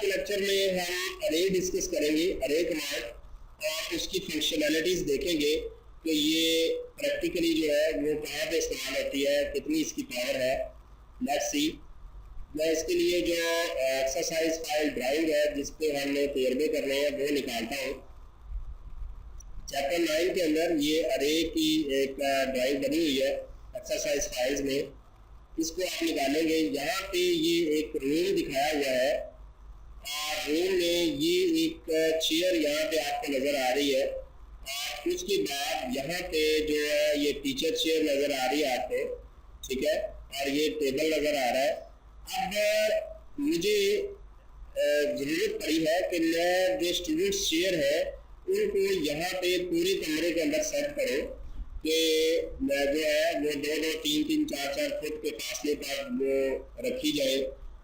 के लेक्चर में हम अरे डिस्कस करेंगे, अरे कमांड और उसकी फंक्शनैलिटीज देखेंगे कि ये प्रैक्टिकली जो है वो कहाँ पे इस्तेमाल होती है, कितनी इसकी पावर है। Let's see. मैं इसके लिए जो एक्सरसाइज फाइल ड्राइंग है जिसपे हमने तजर्बे करने हैं वो निकालता हूँ। चैप्टर 9 के अंदर ये अरे की एक ड्राइंग बनी हुई है एक्सरसाइज फाइल्स में, इसको आप निकालेंगे। यहाँ पे ये एक रूम दिखाया हुआ है और रूम में ये एक चेयर यहाँ पे आपको नजर आ रही है और उसके बाद यहाँ पे जो है ये टीचर चेयर नजर आ रही है आपको, ठीक है, और ये टेबल नजर आ रहा है। अब मुझे जरूरत पड़ी है कि मैं जो स्टूडेंट्स चेयर है उनको यहाँ पे पूरे कमरे के अंदर सेट करो कि जो है वो 2-2, 3-3, 4-4 फुट के फासले पर वो रखी जाए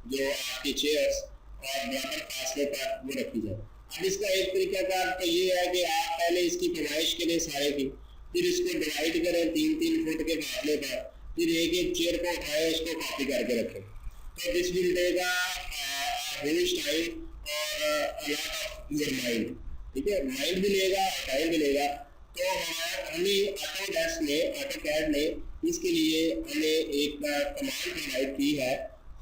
जो आपकी चेयर्स, और बराबर फासले पर वो रखी जाए। अब इसका एक तरीकाकार तो ये है कि आप पहले इसकी पैमाइश करें सारे की, फिर इसको डिवाइड करें 3-3 फुट के फासले पर, फिर एक एक चेयर को उठाए उसको कॉपी करके रखें। तो this will take huge time और a lot of your mind, ठीक है, माइंड भी लेगा टाइम भी लेगा। तो हमें ऑटोकैड ने इसके लिए हमें एक कमांड प्रोवाइड की है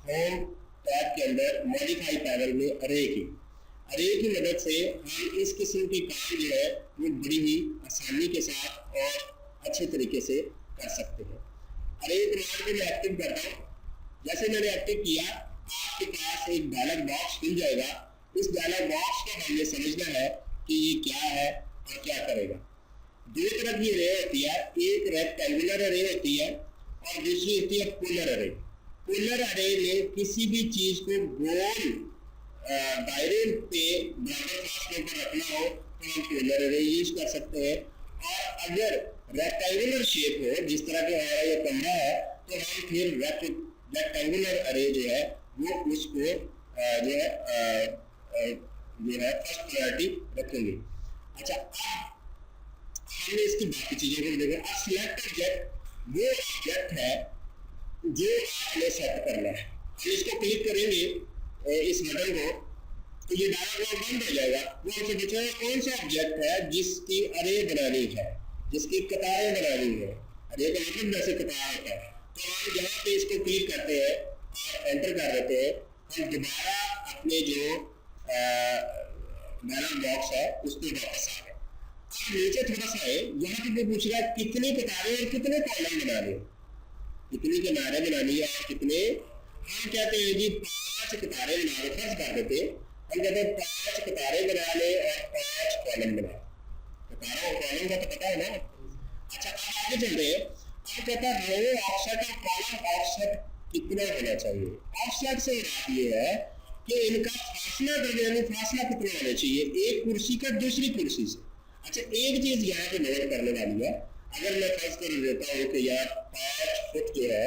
होम टैब के अंदर मॉडिफाई पैनल में अरे की मदद से हम इस किस्म के काम जो है वो बड़ी ही आसानी के साथ और अच्छे तरीके से कर सकते हैं। अरे कमांड में मैं एक्टिव करता हूँ। जैसे मैंने एक्टिव किया आपके पास एक डायलॉग बॉक्स खुल जाएगा। इस डायलॉग बॉक्स को हमने समझना है कि ये क्या है और क्या करेगा। दो तरह की अरे होती है, एक रेक्टेंगुलर अरे होती है और दूसरी होती है पोलर अरे। पोलर अरे में किसी भी चीज को गोल दायरे पे बराबर फासले पर रखना हो तो हम पोलर अरे यूज कर सकते हैं, और अगर रेक्टेंगुलर शेप हो जिस तरह के हमारा ये कमरा है तो हम फिर रेक्टेंगुलर अरे जो है वो उसको जो है फर्स्ट प्रायोरिटी रखेंगे। अच्छा, अब हमने इसकी बाकी चीजों को देखें। अब सिलेक्ट ऑब्जेक्ट वो ऑब्जेक्ट है जो आपने सेट करना है। हम इसको क्लिक करेंगे इस बटन को तो ये डायलॉग बॉक्स बंद हो जाएगा। वो हमसे पूछेगा कौन सा ऑब्जेक्ट है जिसकी अरे बनानी है, जिसकी कतारें बनानी है। अरे का मतलब वैसे कतार होता है। तो हम यहाँ पे इसको क्लिक करते हैं और एंटर कर देते हैं। हम दोबारा अपने जो डायलॉग बॉक्स है उस पर वापस आ गए। अब नीचे थोड़ा सा है, यहाँ पे पूछ रहा है कितनी कतारें और कितने कॉलम बनाने, कितनी किनारे बनानी है और कितने। हम कहते हैं जी 5 कतारें बना लो, फर्ज कर देते हैं। हम कहते हैं 5 कतारें बना ले और 5 कॉलम बना। कतारों और कॉलम का तो पता है ना। अच्छा, अब आगे चलते हैं। अब कहता है रो ऑफसेट और कॉलम ऑफसेट कितना होना चाहिए। ऑफसेट से बात ये है कि इनका फासला दरमियानी फासला कितना होना चाहिए एक कुर्सी का दूसरी कुर्सी से। अच्छा, एक चीज यहाँ पे नोट करने वाली है। अगर मैं फर्ज कर देता हूँ कि यार 5 फुट जो है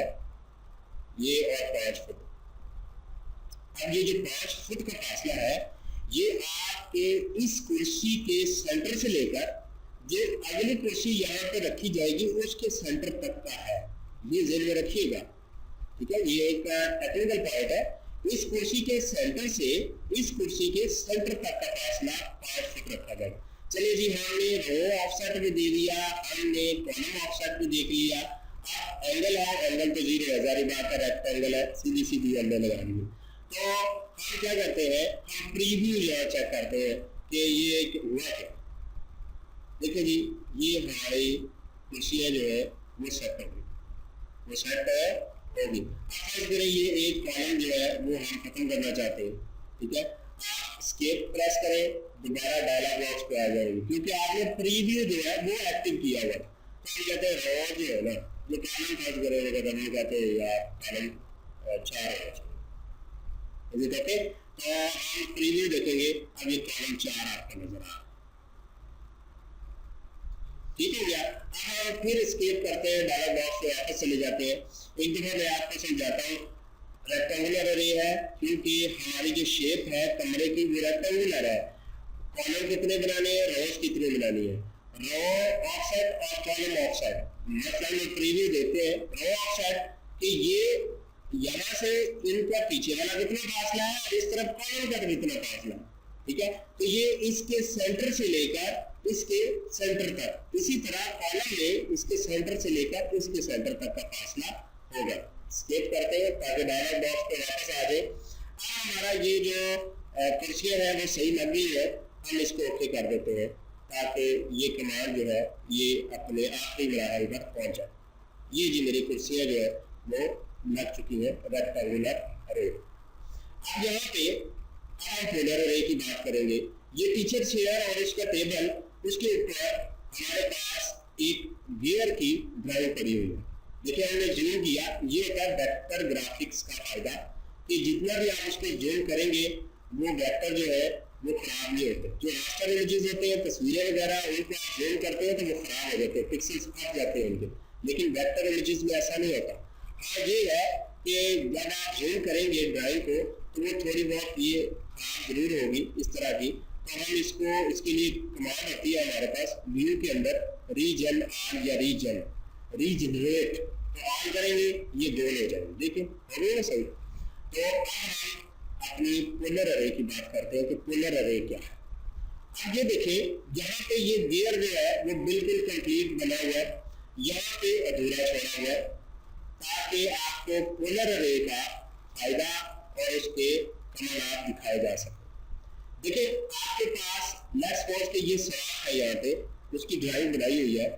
ये और 5 फुट, अब ये जो 5 फुट का फासला है ये आपके इस कुर्सी के सेंटर से लेकर जो अगली कुर्सी यहाँ पे रखी जाएगी उसके सेंटर तक का है। ये ध्यान में रखिएगा, ठीक है। ये एक टेक्निकल पॉइंट है। इस कुर्सी के सेंटर से इस कुर्सी के सेंटर तक का फासला 5 फुट रखा जाएगा। चलिए जी, हमने रो ऑफसेट भी दे दिया, हमने कॉलम ऑफसेट भी देख लिया। अब एंगल है, एंगल तो 0 है, जारी बात है, रेक्टेंगल है, सीधी सीधी एंगल लगानी है। तो हम क्या करते हैं, हम प्रीव्यू यहाँ चेक करते हैं कि ये हुआ क्या। देखिए जी, ये हमारी कुर्सियाँ जो है वो सेट होगी, वो सेट होगी। अब फर्ज करें ये एक कॉलम जो है वो हम खत्म करना चाहते हैं, ठीक है। आप एस्केप प्रेस करें, दोबारा डायलॉग बॉक्स पे आ जाएगी क्योंकि आपने प्रीव्यू जो है वो एक्टिव किया हुआ है। तो हम कहते हैं रो जो है ना, ये कॉलम फर्ज करें, हम कहते हैं यार कॉलम 4 है, कहते हैं। तो हम प्रीव्यू देखेंगे, अब ये कॉलम 4 आपको नजर आ रहा है, ठीक हो गया। अब हम फिर एस्केप करते हैं, डायलॉग बॉक्स पे वापस चले जाते हैं। एक दफा मैं आपको समझाता हूँ। रेक्टेंगुलर अरे है क्योंकि हमारी जो शेप है कमरे की वो रेक्टेंगुलर है। कॉलम कितने बनाने हैं, रोज कितने बनानी है, रो ऑफसेट और कॉलम ऑफसेट। मतलब में प्रीव्यू देते हैं रो ऑफसेट कि ये यहाँ से इनका पीछे वाला कितना फासला है और इस तरफ कॉलम का कितना फासला है, ठीक है। तो ये इसके सेंटर से लेकर इसके सेंटर तक, इसी तरह कॉलम में इसके सेंटर से लेकर इसके सेंटर तक का फासला होगा। स्केप करते हैं ताकि डायलॉग बॉक्स पे वापस आ जाए। अब हमारा ये जो कुर्सियां है वो सही लग गई है, हम इसको ओके कर देते हैं ताकि ये कमांड जो है ये अपने आखिरी मराहल पर पहुंच जाए। ये जी मेरी कुर्सियां जो है वो लग चुकी है रेक्टेंगुलर अरे। अब यहाँ पे हम पोलर अरे की बात करेंगे। ये टीचर चेयर और इसका टेबल, उसके ऊपर हमारे पास एक गियर की ड्राइंग पड़ी हुई है। देखिए हमने जूम किया, ये होता है वेक्टर ग्राफिक्स का फायदा कि जितना भी आप उसको जूम करेंगे वो वेक्टर जो है वो खराब नहीं होते। जो रास्टर इमेजेस होते हैं, तस्वीरें वगैरह, उनको आप जूम करते हैं तो वो खराब हो जाते हैं, पिक्सल्स फट जाते हैं उनके, लेकिन वेक्टर इमेजेस में ऐसा नहीं होता। हाँ ये है कि जब आप जूम करेंगे ड्राइंग को तो वो थोड़ी बहुत ये खराब जरूर होगी इस तरह की। तो हम इसको, इसके लिए कमांड होती है हमारे पास व्यू के अंदर रीजन ऑन या रीजन रीजनरेट, तो ऑन करेंगे ये गोल हो जाएंगे। देखिए हो गया ना सही। तो अब हम अपनी पोलर अरे की बात करते हैं कि पोलर अरे क्या है। अब ये देखिए यहाँ पे ये गियर जो है वो बिल्कुल कंप्लीट बना हुआ है, यहाँ पे अधूरा छोड़ा हुआ है ताकि आपको पोलर अरे का फायदा और उसके कमाल दिखाए जा सके। देखिए आपके पास लेट्स सपोज कि ये सुराख है, यहाँ पे उसकी ड्राइंग बनाई हुई है।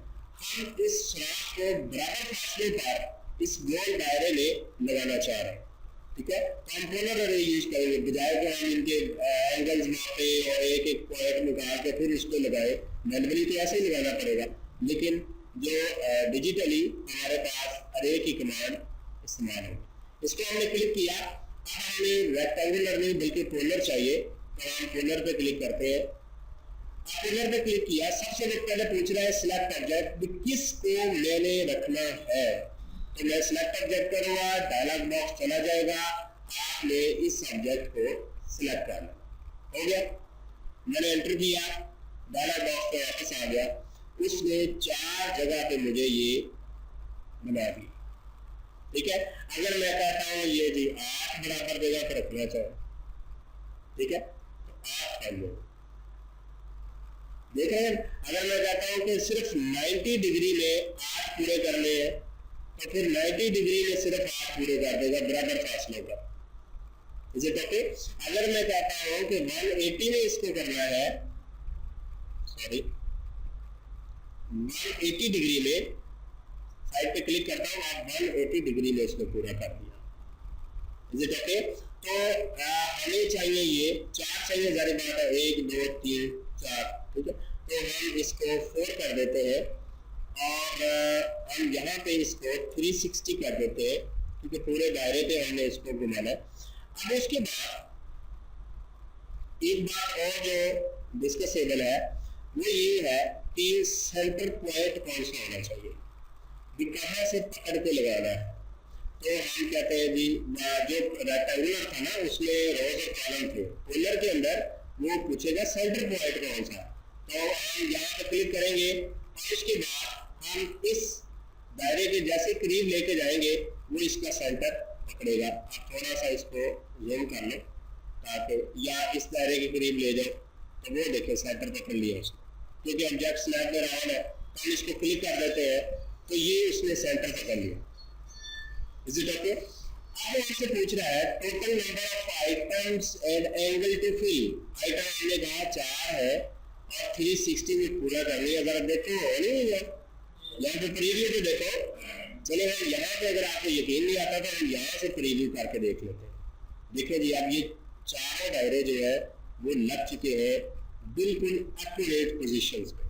हम इस सुराख को बराबर फासले पर इस गोल दायरे में लगाना चाह रहे हैं, ठीक है। तो हम पोलर अरे यूज करेंगे, बजाय कि हम इनके एंगल्स मापे और एक एक पॉइंट निकाल के फिर इसको लगाए। मैनुअली तो ऐसे ही लगाना पड़ेगा, लेकिन जो डिजिटली हमारे पास अरे की कमांड इस्तेमाल होगी। इसको हमने क्लिक किया, अब हमें रेक्टेंगुलर नहीं बल्कि पोलर चाहिए, तो हम पोलर पे क्लिक करते हैं। पोलर पे क्लिक किया, सबसे पहले पूछ रहा है सिलेक्ट ऑब्जेक्ट, किसको मैंने रखना है। तो मैं सिलेक्ट ऑब्जेक्ट करूंगा, डायलॉग बॉक्स चला जाएगा, आपने इस ऑब्जेक्ट को सिलेक्ट करना। हो गया, मैंने एंटर किया, डायलॉग बॉक्स पे वापस आ गया। उसने 4 जगह पे मुझे ये बना दिया, ठीक है। अगर मैं कहता हूँ ये जी 8 बराबर जगह पर रखना चाहे, ठीक है, तो 8 कर लो। देख रहे हैं, अगर मैं कहता हूँ कि सिर्फ 90 डिग्री में 8 पूरे करने हैं तो फिर 90 डिग्री में सिर्फ 8 पूरे कर देगा बराबर फासले का। Is it okay? अगर मैं कहता हूँ कि 180 में इसको करना है, सॉरी 180 डिग्री में, साइड पे क्लिक करता हूँ, आप 180 डिग्री में इसको पूरा कर दिया। Is it okay? तो हमें चाहिए ये 4 चाहिए, जारी बात है, 1 2 3 4, ठीक है। तो हम इसको 4 कर देते हैं और हम यहाँ पे इसको 360 कर देते हैं क्योंकि पूरे दायरे पे हमने इसको घुमाना है। अब उसके बाद एक बात और जो डिस्कसेबल है वो ये है कि सेंटर पॉइंट कौन सा होना चाहिए, कहाँ से पकड़ के लगाना है। तो हम कहते हैं जी जो रेक्टेंगुलर था ना उसमें रोज और कॉलम थे, पोलर के अंदर वो पूछेगा सेंटर पॉइंट कौन सा। तो हम यहाँ पे क्लिक करेंगे और उसके बाद हम इस दायरे के जैसे करीब लेके जाएंगे वो इसका सेंटर पकड़ेगा। आप थोड़ा सा इसको जूम कर लो ताकि, या इस दायरे के करीब ले जाओ तो वो देखें सेंटर पकड़ लिया उसको, क्योंकि ऑब्जेक्ट स्नैप में राउंड है तो हम इसको क्लिक कर देते हैं तो ये उसने सेंटर पकड़ लिया। Is it okay? अब हमसे पूछ रहा है total number of items and angle to fill. Item हमने कहा 4 है और 360 में पूरा करनी है। अगर देखो नहीं है यहाँ पे प्रीव्यू पे देखो, चलो हम यहाँ पे अगर आपको यकीन नहीं आता तो हम यहाँ से प्रीव्यू करके देख लेते हैं। देखिए जी अब ये चारों दायरे जो है वो लग चुके हैं बिल्कुल एक्यूरेट पोजीशंस पे।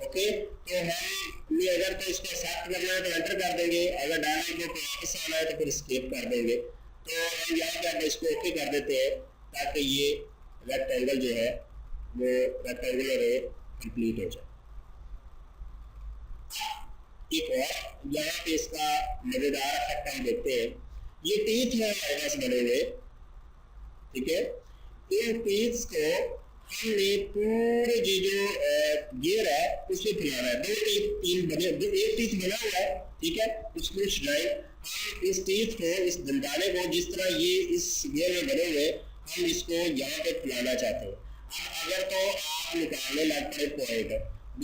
ओके, तो हम अगर तो इसको एक्सेप्ट करना है तो एंटर कर देंगे, अगर डायलॉग को वापस आना है तो फिर स्केप कर देंगे। तो हम यहाँ पे अब इसको ओके कर देते हैं ताकि ये रेक्टेंगल जो है वो रेक्टेंगुलर है कंप्लीट हो जाए। एक और यहाँ पे इसका मजेदार इफेक्ट हम देखते हैं, ये टीथ है हमारे पास बने हुए, ठीक है। इन टीथ को हमने पूरे ये जो गियर है उसे फैलाना है। दो टीथ तीन बने, एक टीथ बना हुआ है, ठीक है, उसको ड्राइव हम इस टीथ को, इस दंताने को, जिस तरह ये इस गियर में बने हुए, हम इसको यहाँ पे फैलाना चाहते हैं। अब अगर तो आप निकालने लग पड़े पॉइंट,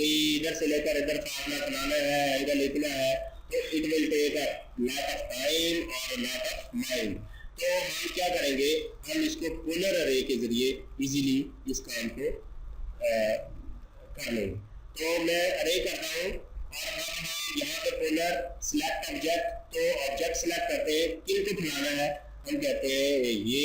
इधर से लेकर इधर फार्मूला बनाना है, एंगल लिखना है, तो it will take a lot of time और लॉट ऑफ माइंड। तो हम क्या करेंगे, हम इसको पोलर अरे के जरिए इजीली इस काम को कर लेंगे। तो मैं अरे करता हूँ और हम यहाँ पे पोलर सिलेक्ट ऑब्जेक्ट, तो ऑब्जेक्ट सिलेक्ट करते हैं, किनको फैलाना है, हम कहते हैं ये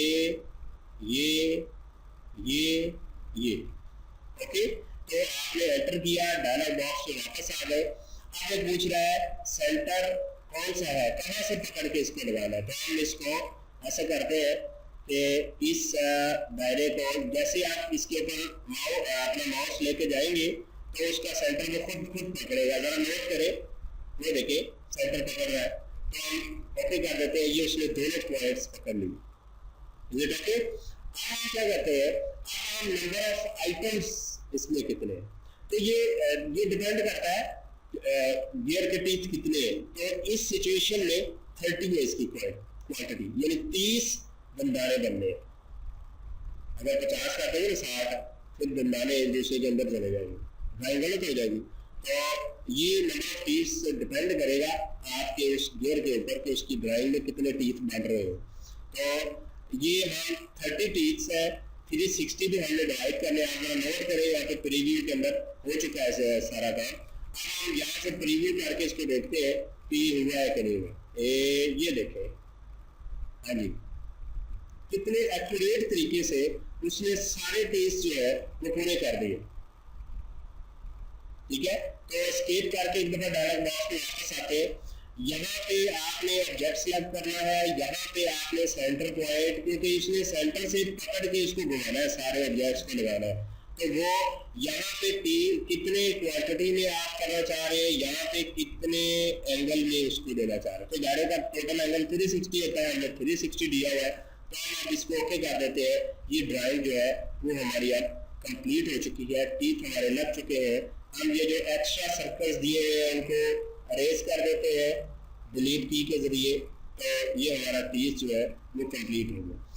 ओके। तो आपने एंटर किया, डायलॉग बॉक्स से वापस आ गए। अब ये पूछ रहा है सेंटर कौन सा है, कहाँ से पकड़ के इसको लगाना है। तो हम इसको ऐसा करते हैं कि इस दायरे को, जैसे आप इसके ऊपर अपना माउस लेके जाएंगे तो उसका सेंटर में खुद पकड़ेगा। जरा नोट करें, ये देखिए सेंटर पकड़ रहा है। तो हम ओके कर देते हैं, ये उसने दोनों पॉइंट्स पकड़ लिए। ये ओके। अब हम क्या करते हैं, अब हम नंबर ऑफ आइटम्स इसमें कितने, तो ये डिपेंड करता है गियर के टीथ कितने हैं। तो इस सिचुएशन में 30 है इसकी क्वांटिटी, यानी 30 दंदाने बनने हैं। अगर 50 करते हैं 60, फिर दंदाने एक दूसरे के अंदर चले जाएंगे, ड्राइंग गलत हो जाएगी। तो ये नंबर ऑफ टीथ डिपेंड करेगा आपके उस गियर के ऊपर कि उसकी ड्राइंग में कितने टीथ बन रहे हो। तो ये हम 30 टीथ्स है, 360 पे हमने डिवाइड करने, आप जरा नोट करें या तो प्रीव्यू के अंदर हो चुका है सारा काम। अब हम यहाँ से प्रीव्यू करके इसको देखते हैं कि हुआ है कि नहीं हुआ। ये देखें, हाँ जी, कितने एक्यूरेट तरीके से उसने सारे टेस्ट जो है वो पूरे कर दिए। ठीक है, तो स्केप करके एक दफा डायलॉग बॉक्स में वापस आते हैं। यहाँ पे आपने ऑब्जेक्ट सिलेक्ट करना है, यहाँ पे आपने सेंटर पॉइंट, क्योंकि इसने सेंटर से पकड़ के इसको घुमाना है, सारे ऑब्जेक्ट्स को लगाना है। तो वो यहाँ पे कितने क्वांटिटी में आप करना चाह रहे हैं, यहाँ पे कितने एंगल में इसको देना चाह रहे हैं। तो डायरेक्ट का टोटल एंगल 360 होता है, हमने 360 दिया हुआ है। तो हम अब इसको ओके कर देते हैं। ये ड्राइंग जो है वो हमारी अब कंप्लीट हो चुकी है, टीथ हमारे लग चुके हैं। हम ये जो एक्स्ट्रा सर्कल्स दिए हुए हैं उनको अरेज कर देते हैं डिलीट की के जरिए। तो ये हमारा टीथ जो है वो कंप्लीट हो गया।